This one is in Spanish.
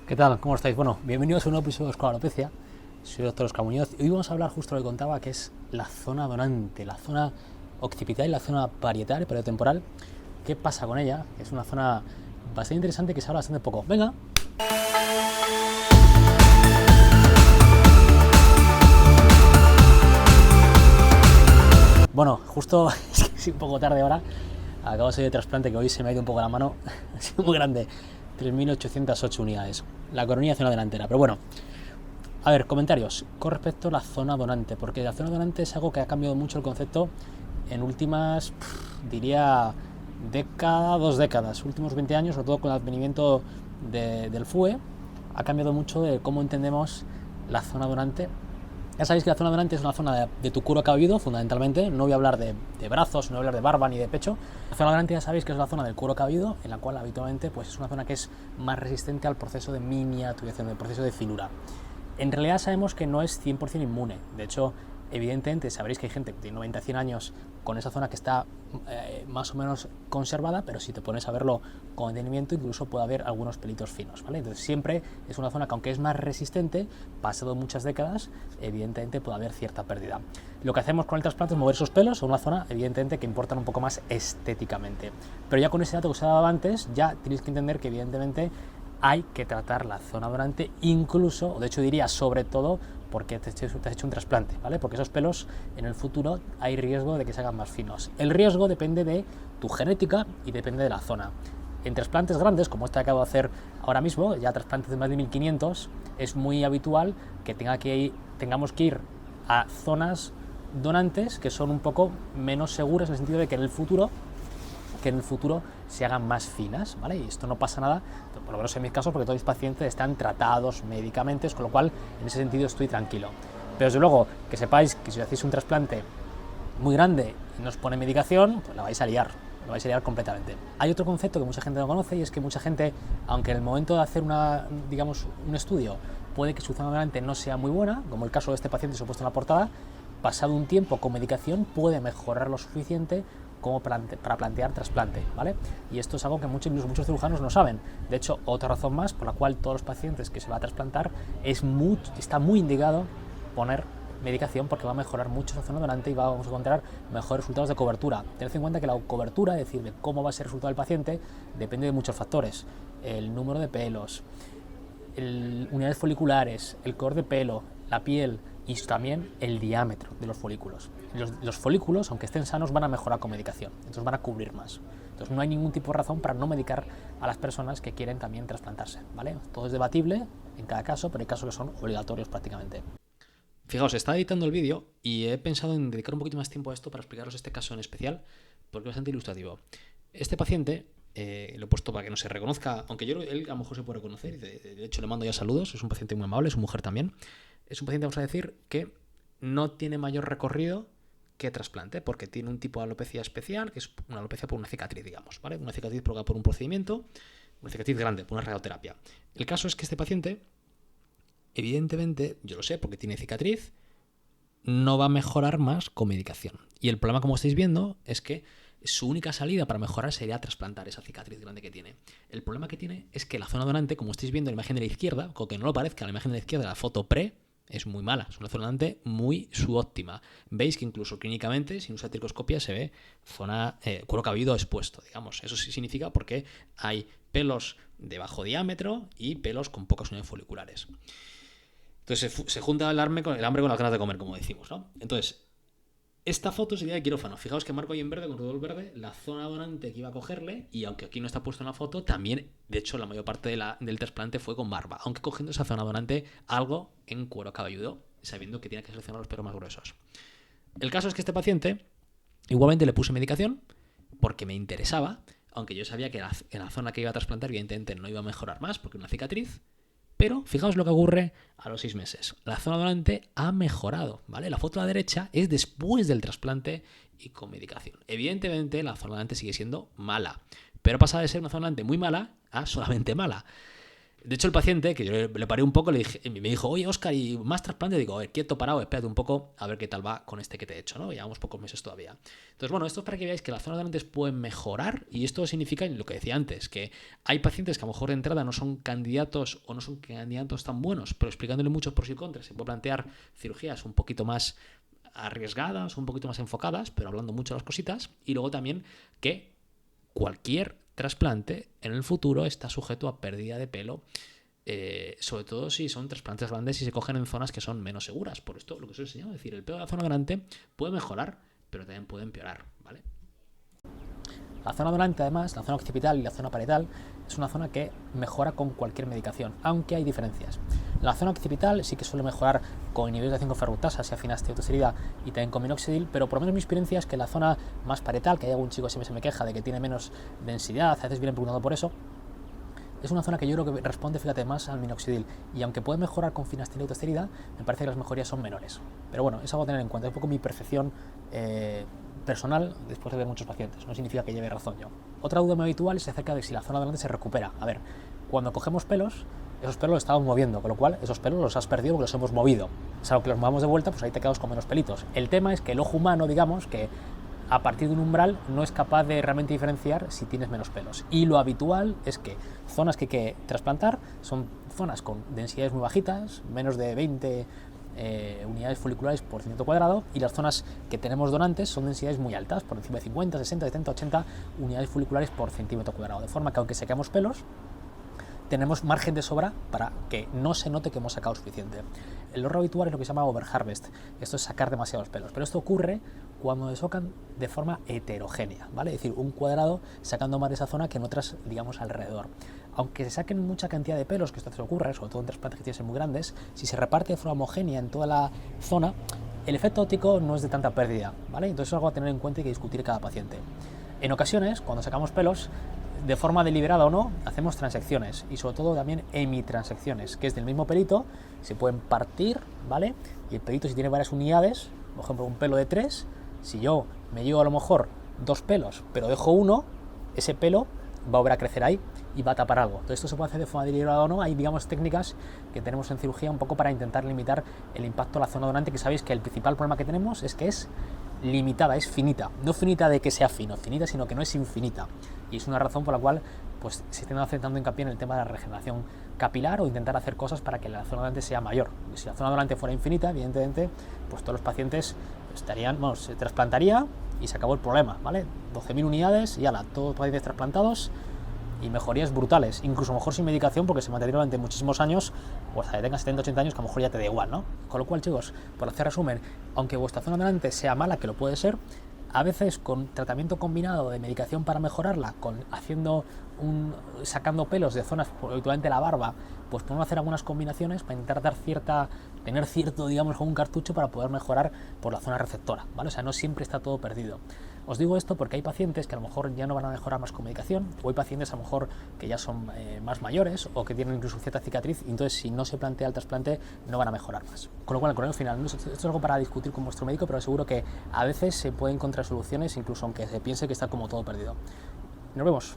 ¿Qué tal? ¿Cómo estáis? Bueno, bienvenidos a un nuevo episodio de Escuela Alopecia. Soy el doctor Oscar Muñoz y hoy vamos a hablar justo de lo que contaba, que es la zona donante, la zona occipital y la zona parietal, pariotemporal. ¿Qué pasa con ella? Es una zona bastante interesante que se habla bastante poco. Venga. Bueno, justo es que sí, un poco tarde ahora. Acabo de salir de trasplante que hoy se me ha ido un poco la mano. Ha sido muy grande. 3.808 unidades. La coronilla zona delantera. Pero bueno, a ver, comentarios con respecto a la zona donante, porque la zona donante es algo que ha cambiado mucho el concepto en últimas, diría, década, 2 décadas, últimos 20 años, sobre todo con el advenimiento del FUE, ha cambiado mucho de cómo entendemos la zona donante. Ya sabéis que la zona donante es una zona de tu cuero cabelludo, fundamentalmente. No voy a hablar de brazos, no voy a hablar de barba ni de pecho. La zona donante ya sabéis que es la zona del cuero cabelludo, en la cual habitualmente pues, es una zona que es más resistente al proceso de miniaturización, al proceso de finura. En realidad sabemos que no es 100% inmune. De hecho, evidentemente sabréis que hay gente que tiene 90, 100 años con esa zona que está más o menos conservada, pero si te pones a verlo con detenimiento, incluso puede haber algunos pelitos finos, ¿vale? Entonces siempre es una zona que, aunque es más resistente, pasado muchas décadas, evidentemente puede haber cierta pérdida. Lo que hacemos con el trasplante es mover esos pelos a una zona, evidentemente, que importan un poco más estéticamente. Pero ya con ese dato que os he dado antes, ya tenéis que entender que, evidentemente, hay que tratar la zona donante, incluso, o de hecho diría sobre todo, porque te has hecho un trasplante, ¿vale? Porque esos pelos en el futuro hay riesgo de que se hagan más finos. El riesgo depende de tu genética y depende de la zona. En trasplantes grandes, como este que acabo de hacer ahora mismo, ya trasplantes de más de 1500, es muy habitual que tengamos que ir a zonas donantes que son un poco menos seguras, en el sentido de que en el futuro se hagan más finas, ¿vale? Y esto no pasa nada, por lo menos en mis casos, porque todos mis pacientes están tratados médicamente, con lo cual en ese sentido estoy tranquilo. Pero desde luego, que sepáis que si hacéis un trasplante muy grande y no os pone medicación, pues la vais a liar completamente. Hay otro concepto que mucha gente no conoce, y es que mucha gente, aunque en el momento de hacer un estudio puede que su zona donante no sea muy buena, como el caso de este paciente supuesto en la portada, pasado un tiempo con medicación puede mejorar lo suficiente como para plantear trasplante, ¿vale? Y esto es algo que muchos cirujanos no saben. De hecho, otra razón más por la cual todos los pacientes que se va a trasplantar está muy indicado poner medicación, porque va a mejorar mucho la zona donante y vamos a encontrar mejores resultados de cobertura. Tened en cuenta que la cobertura, es decir, de cómo va a ser el resultado del paciente, depende de muchos factores. El número de pelos, unidades foliculares, el color de pelo, la piel y también el diámetro de los folículos. Los folículos, aunque estén sanos, van a mejorar con medicación, entonces van a cubrir más. Entonces no hay ningún tipo de razón para no medicar a las personas que quieren también trasplantarse, ¿vale? Todo es debatible en cada caso, pero hay casos que son obligatorios prácticamente. Fijaos, estaba editando el vídeo y he pensado en dedicar un poquito más tiempo a esto para explicaros este caso en especial, porque es bastante ilustrativo. Este paciente, lo he puesto para que no se reconozca, aunque él a lo mejor se puede reconocer, y de hecho le mando ya saludos, es un paciente muy amable, es una mujer también. Es un paciente, vamos a decir, que no tiene mayor recorrido que trasplante, porque tiene un tipo de alopecia especial, que es una alopecia por una cicatriz, digamos, ¿vale? Una cicatriz provocada por un procedimiento, una cicatriz grande, por una radioterapia. El caso es que este paciente, evidentemente, yo lo sé, porque tiene cicatriz, no va a mejorar más con medicación. Y el problema, como estáis viendo, es que su única salida para mejorar sería trasplantar esa cicatriz grande que tiene. El problema que tiene es que la zona donante, como estáis viendo en la imagen de la izquierda, con que no lo parezca, la imagen de la izquierda, la foto pre, es muy mala, es una zona donante muy subóptima. Veis que incluso clínicamente, sin usar tricoscopia, se ve zona cuero cabelludo expuesto, digamos. Eso sí significa porque hay pelos de bajo diámetro y pelos con pocas unidades foliculares. Entonces se junta el hambre con las ganas de comer, como decimos, ¿no? Entonces, esta foto sería de quirófano. Fijaos que marco ahí en verde, con todo el verde, la zona donante que iba a cogerle, y aunque aquí no está puesto en la foto, también, de hecho, la mayor parte del trasplante fue con barba, aunque cogiendo esa zona donante algo en cuero cabelludo, sabiendo que tiene que seleccionar los pelos más gruesos. El caso es que este paciente, igualmente le puse medicación, porque me interesaba, aunque yo sabía que en la zona que iba a trasplantar, evidentemente no iba a mejorar más, porque una cicatriz. Pero fijaos lo que ocurre a los 6 meses. La zona donante ha mejorado, ¿vale? La foto a la derecha es después del trasplante y con medicación. Evidentemente la zona donante sigue siendo mala, pero pasa de ser una zona donante muy mala a solamente mala. De hecho, el paciente, que yo le paré un poco, me dijo, oye, Óscar, ¿y más trasplante? Digo, a ver, quieto, parado, espérate un poco, a ver qué tal va con este que te he hecho, ¿no? Llevamos pocos meses todavía. Entonces, bueno, esto es para que veáis que la zona de donantes puede mejorar, y esto significa lo que decía antes, que hay pacientes que a lo mejor de entrada no son candidatos o no son candidatos tan buenos, pero explicándole muchos pros y contras, se puede plantear cirugías un poquito más arriesgadas, un poquito más enfocadas, pero hablando mucho de las cositas, y luego también que cualquier trasplante en el futuro está sujeto a pérdida de pelo, sobre todo si son trasplantes grandes y se cogen en zonas que son menos seguras. Por esto, lo que os he enseñado, es decir, el pelo de la zona donante puede mejorar, pero también puede empeorar, ¿vale? La zona donante, además, la zona occipital y la zona parietal, es una zona que mejora con cualquier medicación, aunque hay diferencias. La zona occipital sí que suele mejorar con inhibidores de 5-ferrutasa, si afina esteatosterida y también con minoxidil, pero por lo menos mi experiencia es que la zona más parietal, que hay algún chico que siempre se me queja de que tiene menos densidad, a veces vienen preguntando por eso, es una zona que yo creo que responde, fíjate, más al minoxidil. Y aunque puede mejorar con finasterida y autosterida, me parece que las mejorías son menores. Pero bueno, es algo a tener en cuenta. Es un poco mi percepción personal después de ver muchos pacientes. No significa que lleve razón yo. Otra duda muy habitual es acerca de si la zona donante se recupera. A ver, cuando cogemos pelos, esos pelos los estamos moviendo, con lo cual esos pelos los has perdido porque los hemos movido. Salvo que los movamos de vuelta, pues ahí te quedas con menos pelitos. El tema es que el ojo humano, digamos, que a partir de un umbral no es capaz de realmente diferenciar si tienes menos pelos. Y lo habitual es que zonas que hay que trasplantar son zonas con densidades muy bajitas, menos de 20 unidades foliculares por centímetro cuadrado, y las zonas que tenemos donantes son densidades muy altas, por encima de 50, 60, 70, 80 unidades foliculares por centímetro cuadrado. De forma que aunque saquemos pelos, tenemos margen de sobra para que no se note que hemos sacado suficiente. El error habitual es lo que se llama overharvest. Esto es sacar demasiados pelos, pero esto ocurre cuando desocan de forma heterogénea, ¿vale? Es decir, un cuadrado sacando más de esa zona que en otras, digamos, alrededor. Aunque se saquen mucha cantidad de pelos, que esto se ocurre, sobre todo en trasplantes que tienen que ser muy grandes, si se reparte de forma homogénea en toda la zona, el efecto óptico no es de tanta pérdida, ¿vale? Entonces es algo a tener en cuenta y que discutir cada paciente. En ocasiones, cuando sacamos pelos, de forma deliberada o no, hacemos transecciones y sobre todo también hemitransecciones, que es del mismo pelito, se pueden partir, ¿vale? Y el pelito, si tiene varias unidades, por ejemplo un pelo de 3, si yo me llevo a lo mejor 2 pelos, pero dejo uno, ese pelo va a volver a crecer ahí y va a tapar algo. Todo esto se puede hacer de forma deliberada o no. Hay, digamos, técnicas que tenemos en cirugía un poco para intentar limitar el impacto de la zona donante, que sabéis que el principal problema que tenemos es que es limitada, es finita. No finita de que sea finita, sino que no es infinita. Y es una razón por la cual pues, se está haciendo hincapié en el tema de la regeneración capilar o intentar hacer cosas para que la zona donante sea mayor. Y si la zona donante fuera infinita, evidentemente, pues todos los pacientes estarían, bueno, se trasplantaría y se acabó el problema, ¿vale? 12.000 unidades y ala, todos los pacientes trasplantados y mejorías brutales, incluso mejor sin medicación porque se mantendría durante muchísimos años, o hasta que tengas 70, 80 años, que a lo mejor ya te da igual, ¿no? Con lo cual, chicos, por hacer resumen, aunque vuestra zona donante sea mala, que lo puede ser, a veces con tratamiento combinado de medicación para mejorarla, sacando pelos de zonas, habitualmente la barba, pues podemos hacer algunas combinaciones para intentar tener cierto, digamos, como un cartucho para poder mejorar por la zona receptora, ¿vale? O sea, no siempre está todo perdido. Os digo esto porque hay pacientes que a lo mejor ya no van a mejorar más con medicación, o hay pacientes a lo mejor que ya son más mayores o que tienen incluso cierta cicatriz, y entonces si no se plantea el trasplante no van a mejorar más. Con lo cual, el correo final, esto es algo para discutir con vuestro médico, pero seguro que a veces se pueden encontrar soluciones, incluso aunque se piense que está como todo perdido. Nos vemos.